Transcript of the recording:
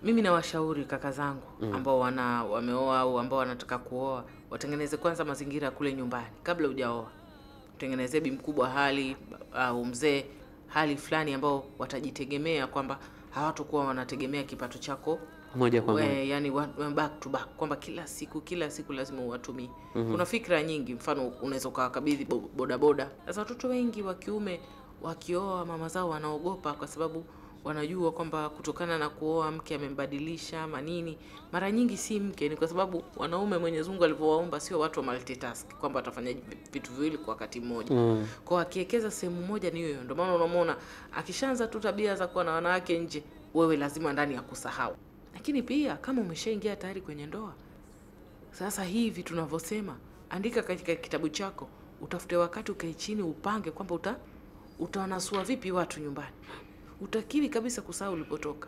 Mimi nawashauri kaka zangu ambao wameoa au ambao wanataka kuoa, watengeneze kwanza mazingira kule nyumbani kabla hujaoa. Tengenezee bi mkubwa hali au mzee hali fulani ambao watajitegemea, kwamba hawatakuwa wanategemea kipato chako moja kwa moja. Yani back to back, kwamba kila siku lazima uwatumie. Kuna fikra nyingi, mfano unaweza ukawakabidhi boda boda. Sasa watoto wengi wa kiume wakioa, mama zao wanaogopa, kwa sababu wanajua kwamba kutokana na kuoa mke amembadilisha ama nini. Mara nyingi si mke, ni kwa sababu wanaume Mwenyezi Mungu alivyowaumba sio watu wa multitask, kwamba watafanya vitu viwili kwa wakati mmoja. Kwa akiwekeza sehemu moja ni hiyo. Ndio maana unamwona akishaanza tu tabia za kuwa na wanawake nje, wewe lazima ndani ya kusahau. Lakini pia kama umeshaingia tayari kwenye ndoa, sasa hivi tunavyosema, andika katika kitabu chako, utafute wakati ukae chini upange kwamba utawanasua vipi watu nyumbani. Utakiri kabisa kusahau ulipotoka.